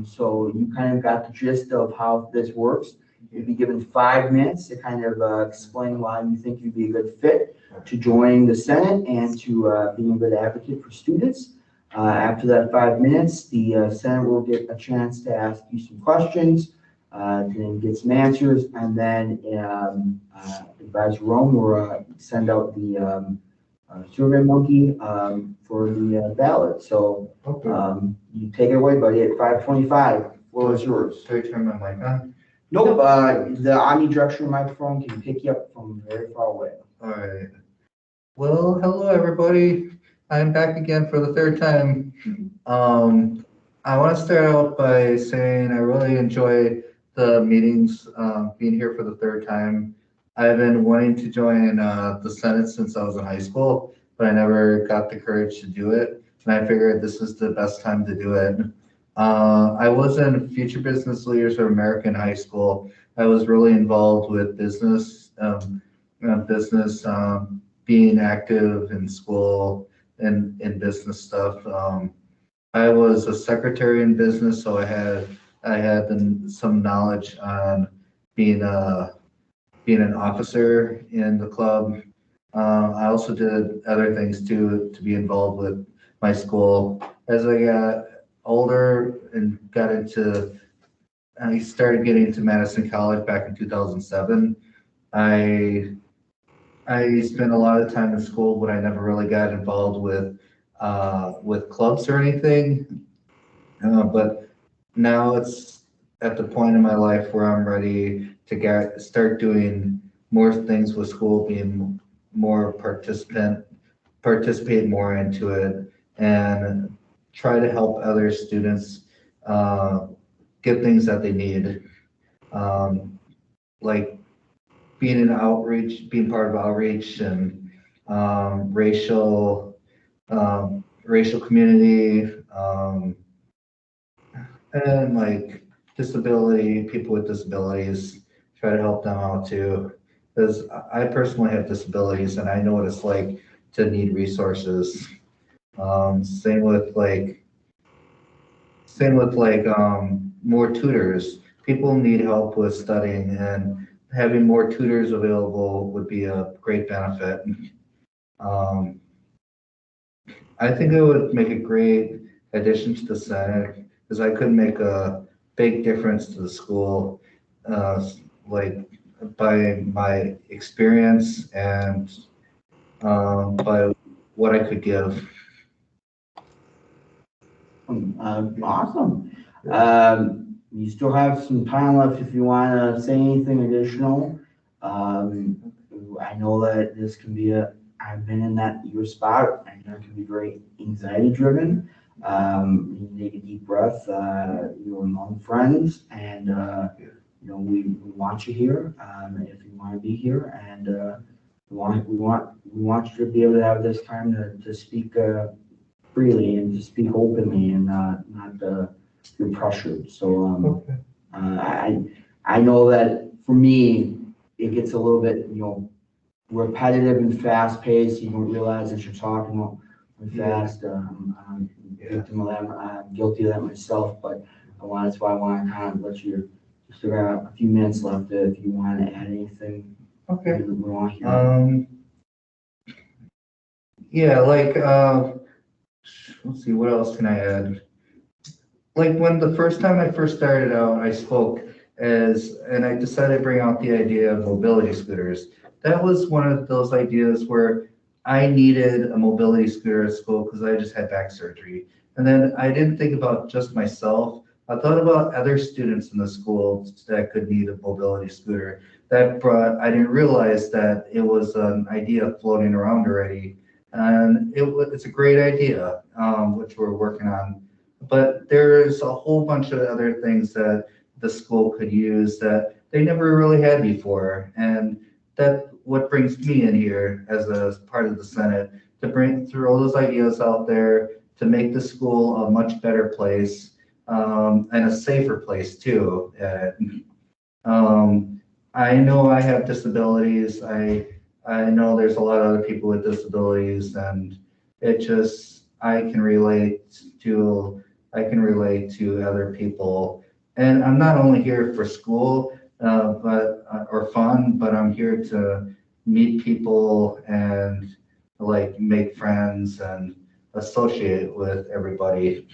So you kind of got the gist of how this works. You'd be given 5 minutes to kind of explain why you think you'd be a good fit to join the Senate and to being a good advocate for students. After that 5 minutes, the Senate will get a chance to ask you some questions, then get some answers, and then Advisor Rome will send out the Survey Monkey for the ballot. So you take it away, buddy, at 5:25. Floor is yours. Do I turn my mic on? Nope, the omnidirectional microphone can pick you up from very far away. All right. Well, hello, everybody. I'm back again for the third time. I want to start out by saying I really enjoy the meetings, being here for the third time. I've been wanting to join the Senate since I was in high school, but I never got the courage to do it. And I figured this is the best time to do it. I was in Future Business Leaders of America in high school. I was really involved with business, being active in school and in business stuff. I was a secretary in business, so I had some knowledge on being an officer in the club. I also did other things too to be involved with my school. As I got older and I started getting into Madison College back in 2007. I spent a lot of time in school, but I never really got involved with clubs or anything. But now it's at the point in my life where I'm ready to start doing more things with school, being more participate more into it, and try to help other students get things that they need, like being part of outreach and racial community, and like people with disabilities, try to help them out too. Because I personally have disabilities and I know what it's like to need resources. Same with more tutors. People need help with studying, and having more tutors available would be a great benefit. I think it would make a great addition to the Senate, because I could make a big difference to the school, like by my experience and by what I could give. Awesome. You still have some time left if you want to say anything additional. I know that this can be I've been in your spot. I know it can be very anxiety driven. You take a deep breath. You're among friends, and we want you here. If you want to be here, and we want you to be able to have this time to speak freely and to speak openly and not feel pressured. So I know that for me it gets a little bit repetitive and fast paced. You don't realize that you're talking fast. I'm guilty of that myself, but that's why I want to kind of let you still got a few minutes left if you want to add anything. Okay. We want to hear. Let's see, what else can I add? Like when the first time I first started out, I spoke and I decided to bring out the idea of mobility scooters. That was one of those ideas where I needed a mobility scooter at school because I just had back surgery. And then I didn't think about just myself. I thought about other students in the school that could need a mobility scooter. I didn't realize that it was an idea floating around already. And it's a great idea, which we're working on. But there's a whole bunch of other things that the school could use that they never really had before. And that what brings me in here as a part of the Senate to throw those ideas out there to make the school a much better place, and a safer place too. I know I have disabilities. I know there's a lot of other people with disabilities, and I can relate to other people. And I'm not only here for school, or fun, but I'm here to meet people and like make friends and associate with everybody.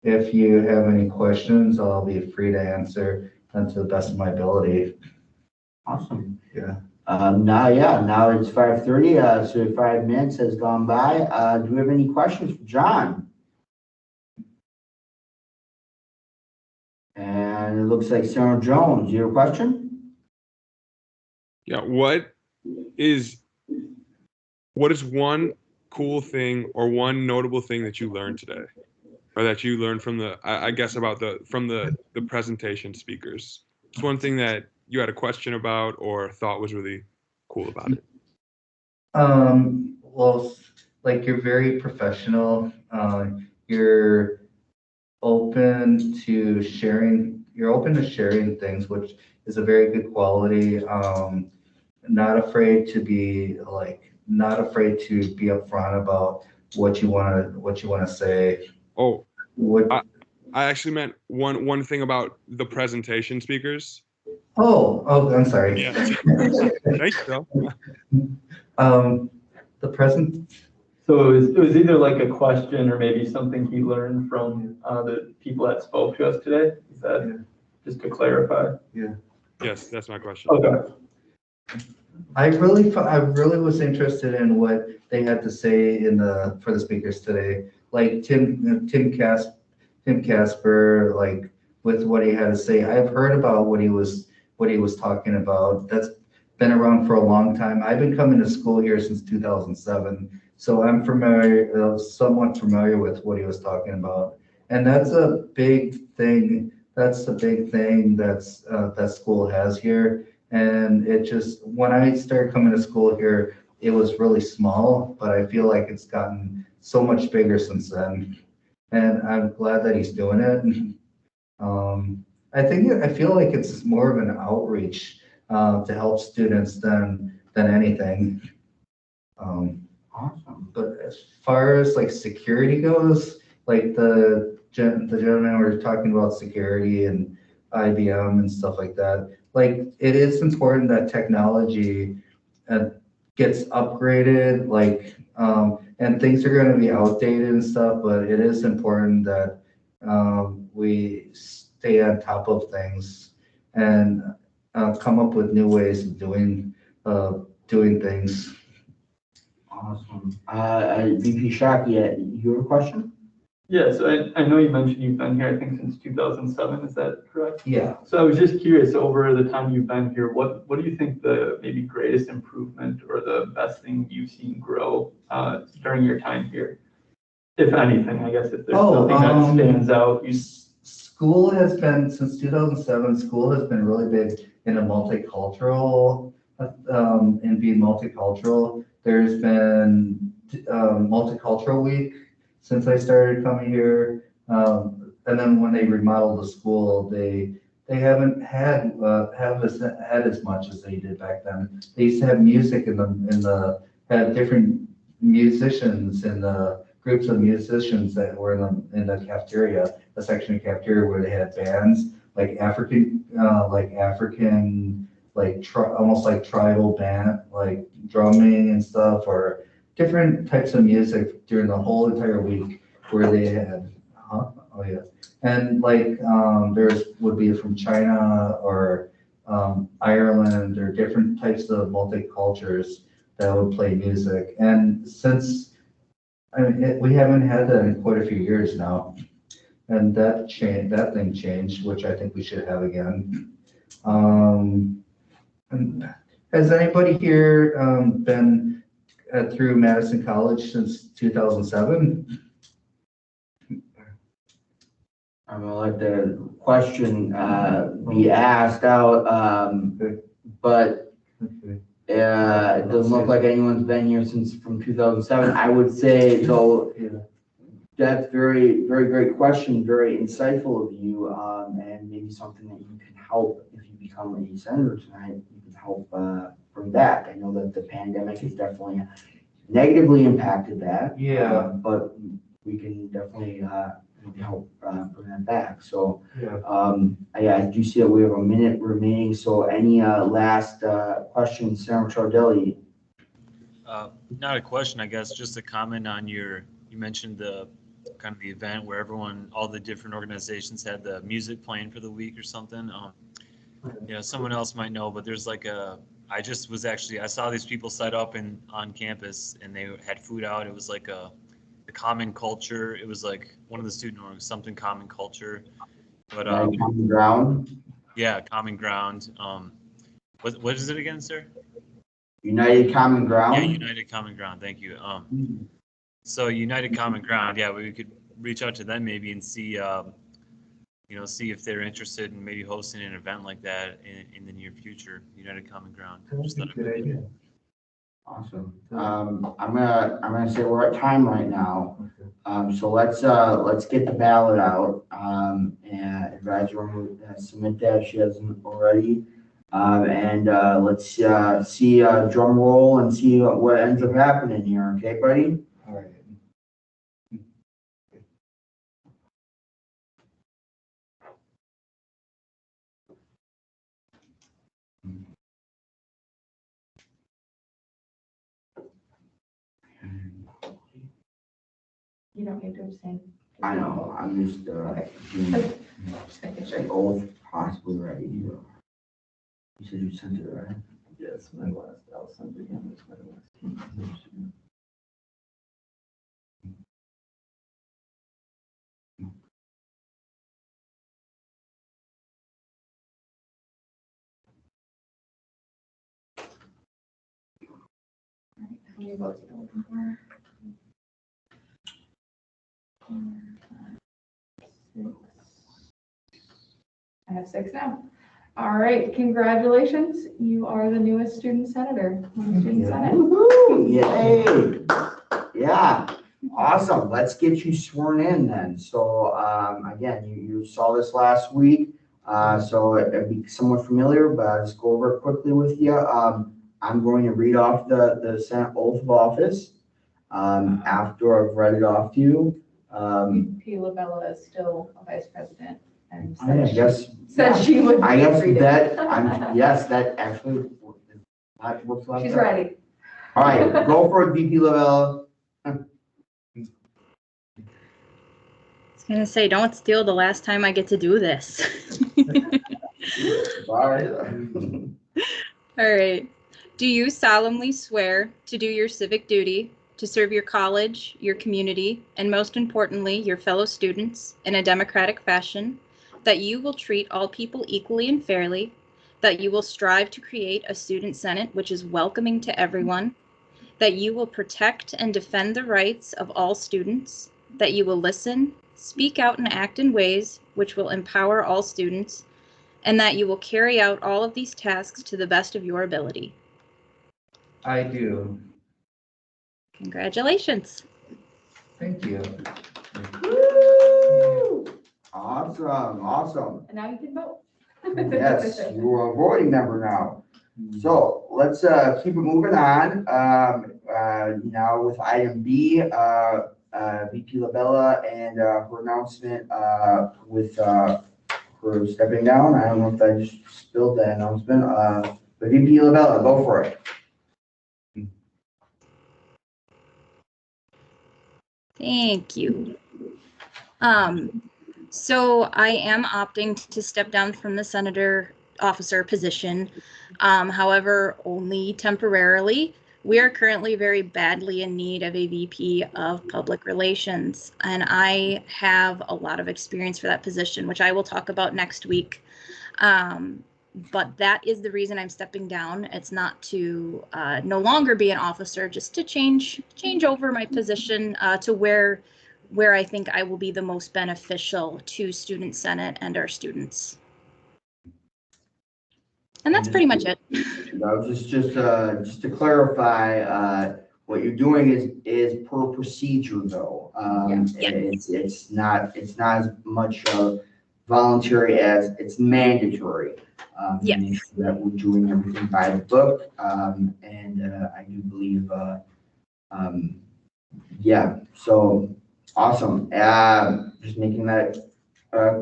If you have any questions, I'll be free to answer them to the best of my ability. Awesome. Yeah. Now it's 5:30, so 5 minutes has gone by. Do we have any questions for John? And it looks like Sarah Jones, you have a question? Yeah, what is one cool thing or one notable thing that you learned today, or that you learned from the presentation speakers? It's one thing that you had a question about or thought was really cool about it. Well, like you're very professional. You're open to sharing. You're open to sharing things, which is a very good quality. Not afraid to be upfront about what you want to say. Oh, I actually meant one thing about the presentation speakers. Oh, I'm sorry. Yeah. Thank you, Phil. The present. So it was either like a question or maybe something he learned from the people that spoke to us today. Is that just to clarify? Yeah. Yes, that's my question. Okay. I really was interested in what they had to say for the speakers today. Like Tim Casper, like with what he had to say. I've heard about what he was talking about. That's been around for a long time. I've been coming to school here since 2007, so I'm somewhat familiar with what he was talking about. And that's a big thing. That's the big thing that school has here. And when I started coming to school here, it was really small, but I feel like it's gotten so much bigger since then. And I'm glad that he's doing it. I feel like it's more of an outreach to help students than anything. Awesome. But as far as like security goes, like the gentleman were talking about security and IBM and stuff like that. Like it is important that technology gets upgraded, like and things are going to be outdated and stuff, but it is important that we stay on top of things and come up with new ways of doing things. Awesome. VP Shockey, you have a question? Yeah, so I know you mentioned you've been here, I think, since 2007. Is that correct? Yeah. So I was just curious, over the time you've been here, what do you think the maybe greatest improvement or the best thing you've seen grow during your time here? If anything, I guess, if there's something that stands out. School has been, since 2007, school has been really big in a multicultural, in being multicultural. There's been Multicultural Week since I started coming here. And then when they remodeled the school, they haven't had as much as they did back then. They used to have music had different musicians in the groups of musicians that were in the cafeteria, a section of cafeteria where they had bands like almost like tribal band, like drumming and stuff, or different types of music during the whole entire week where they had, and like would be from China or Ireland or different types of multicultures that would play music. And since, I mean, we haven't had that in quite a few years now. And that thing changed, which I think we should have again. And has anybody here been through Madison College since 2007? I'm gonna let the question be asked out, but it doesn't look like anyone's been here since from 2007. I would say though, that's very, very great question, very insightful of you, and maybe something that you can help if you become a senator tonight. You can help bring back. I know that the pandemic has definitely negatively impacted that. Yeah. But we can definitely help bring that back. So, Yeah. I do see that we have a minute remaining. So, any last questions, Senator Chardelli? Not a question, I guess, just a comment on you mentioned the kind of the event where all the different organizations had the music playing for the week or something. Someone else might know, but there's like I saw these people set up on campus and they had food out. It was like the common culture. It was like one of the student orgs, something common culture. But Common Ground. Yeah, Common Ground. What is it again, sir? United Common Ground. Yeah, United Common Ground. Thank you. So United Common Ground. Yeah, we could reach out to them maybe and see, see if they're interested in maybe hosting an event like that in the near future. United Common Ground. That's a good idea. Awesome. I'm gonna say we're at time right now. So let's get the ballot out. And advisor will submit that if she hasn't already. And let's see drum roll and see what ends up happening here. Okay, buddy? All right. You don't need to abstain. I know. I'm just Just making sure. oath possibly ready. You said you sent it, right? Yes, my last, I'll send it again. It's my last. How many votes are you looking for? 4, 5, 6. I have 6 now. All right, congratulations. You are the newest student senator on the student senate. Woo-hoo, yay. Yeah, awesome. Let's get you sworn in then. So again, you saw this last week, so it'd be somewhat familiar, but I'll just go over it quickly with you. I'm going to read off the Senate oath of office. After I've read it off to you. P. Lavella is still a vice president and I guess said she would. I guess read it. yes, that actually looks like She's that. ready. All right, go for it, VP Lavella. I was gonna say, don't steal the last time I get to do this. All right. All right. Do you solemnly swear to do your civic duty, to serve your college, your community, and most importantly, your fellow students in a democratic fashion, that you will treat all people equally and fairly, that you will strive to create a student senate which is welcoming to everyone, that you will protect and defend the rights of all students, that you will listen, speak out, and act in ways which will empower all students, and that you will carry out all of these tasks to the best of your ability? I do. Congratulations. Thank you. Woo! Awesome. And now you can vote. Yes, you are a voting member now. So let's keep it moving on. Now with item B, VP Lavella and her announcement with her stepping down. I don't know if I just spilled that announcement. But VP Lavella, go for it. Thank you. So I am opting to step down from the senator officer position, however, only temporarily. We are currently very badly in need of a VP of Public Relations, and I have a lot of experience for that position, which I will talk about next week. But that is the reason I'm stepping down. It's not to no longer be an officer, just to change over my position to where I think I will be the most beneficial to Student Senate and our students. And that's pretty much it. No, just to clarify, what you're doing is per procedure though. It's not as much voluntary as it's mandatory. Yes. Make sure that we're doing everything by the book. And I do believe, yeah, so awesome. Just making that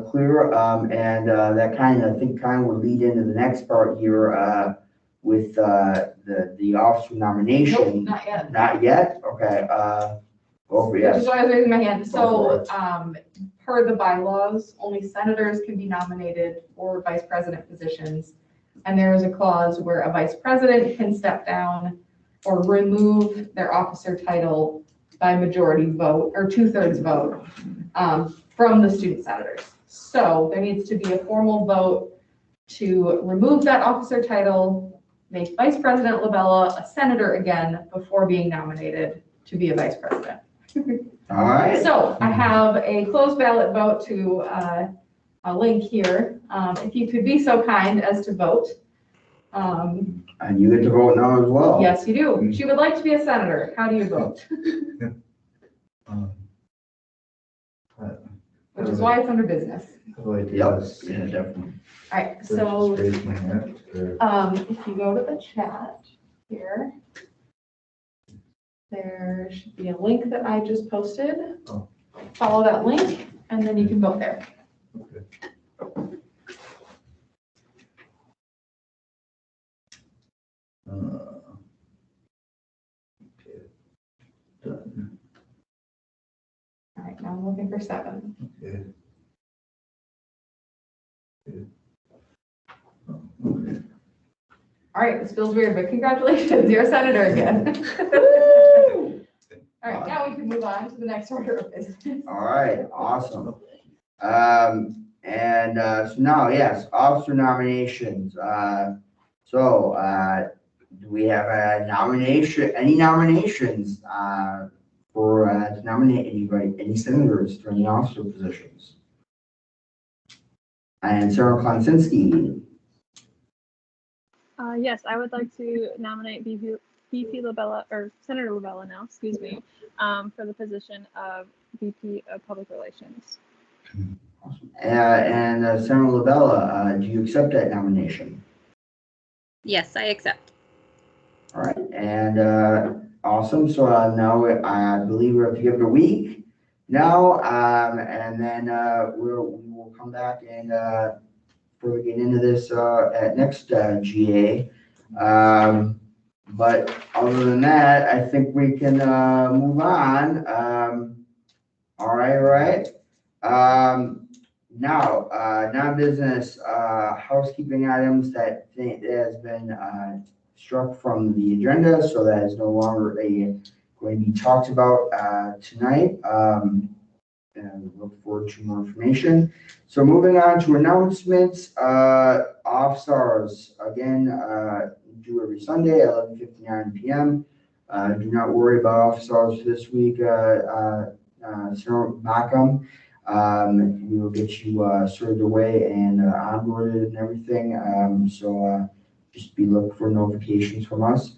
clear. And that kind of, I think, would lead into the next part here with the officer nomination. Nope, not yet. Not yet? Okay. Over, Which yes. is why I was raising my hand. Go So, per the bylaws, only senators can be nominated for vice president positions. And there is a clause where a vice president can step down or remove their officer title by majority vote or 2/3 vote from the student senators. So there needs to be a formal vote to remove that officer title, make Vice President Labella a senator again before being nominated to be a vice president. All right. So I have a closed ballot vote to a link here. If you could be so kind as to vote. And you get to vote now as well. Yes, you do. She would like to be a senator. How do you vote? Which is why it's under business. Yes, yeah, definitely. All right, so Raise my hand, or- if you go to the chat here, there should be a link that I just posted. Oh. Follow that link and then you can vote there. Okay. Okay. Done. All right, now I'm looking for 7. Okay. Okay. Oh, okay. All right, this feels weird, but congratulations, you're a senator again. All right, now we can move on to the next order of business. All right, awesome. So now, yes, officer nominations. Do we have a nomination, any nominations for to nominate anybody, any senators for any officer positions? And Sarah Konsinski. Yes, I would like to nominate VP Labella, or Senator Labella now, excuse me, for the position of VP of Public Relations. And Senator Labella, do you accept that nomination? Yes, I accept. All right, and awesome. So now I believe we have to give it a week now, and then we will come back and further get into this at next GA. But other than that, I think we can move on. All right. Now, non-business housekeeping items that has been struck from the agenda, so that is no longer going to be talked about tonight. And look forward to more information. So moving on to announcements, off-SARS, again, due every Sunday at 11:59 p.m. Do not worry about off-SARS this week, Sarah Malcolm. We will get you served away and onboarded and everything. So just be looking for notifications from us.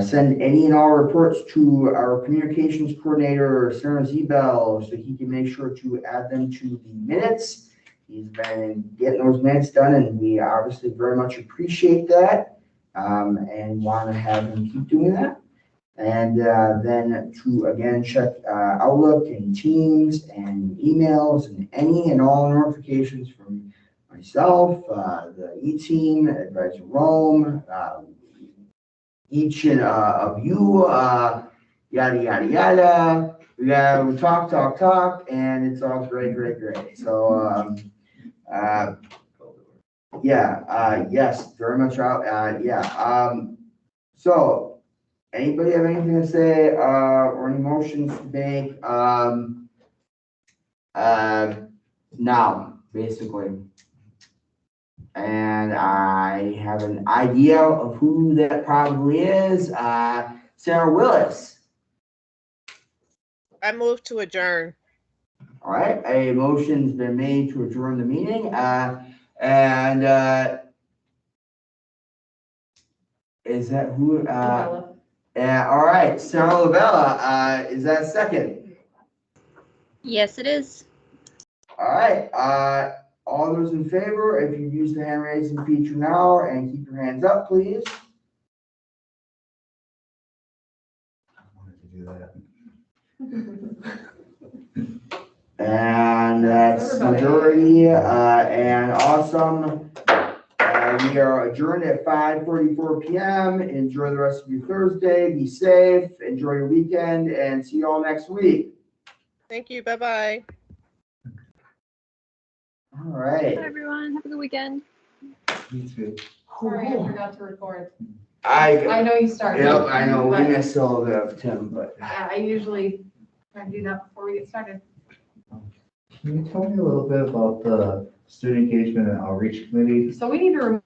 Send any and all reports to our communications coordinator, Sarah Zebel, so he can make sure to add them to the minutes. He's been getting those minutes done, and we obviously very much appreciate that and want to have him keep doing that. And then to, again, check Outlook and Teams and emails and any and all notifications from myself, the E-Team, Advisor Rome, each of you, yada, yada, yada. We talk, and it's all great. So, yes, very much out. So, anybody have anything to say, or any motions to make, now, basically? And I have an idea of who that probably is, Sarah Willis. I move to adjourn. All right, a motion's been made to adjourn the meeting, is that who, Lavella. all right, Sarah Lavella, is that second? Yes, it is. All right, all those in favor, if you use the hand raising feature now and keep your hands up, please. I wanted to do that. And that's Everybody. majority, and awesome. We are adjourned at 5:44 PM. Enjoy the rest of your Thursday. Be safe. Enjoy your weekend and see you all next week. Thank you. Bye-bye. All right. Hi, everyone. Have a good weekend. Me too. Sorry, I forgot to record. I I know you started. Yep, I know, we but, missed a little bit of Tim, but. Yeah, I usually try to do that before we get started. Can you tell me a little bit about the student engagement and outreach committee? So we need to remove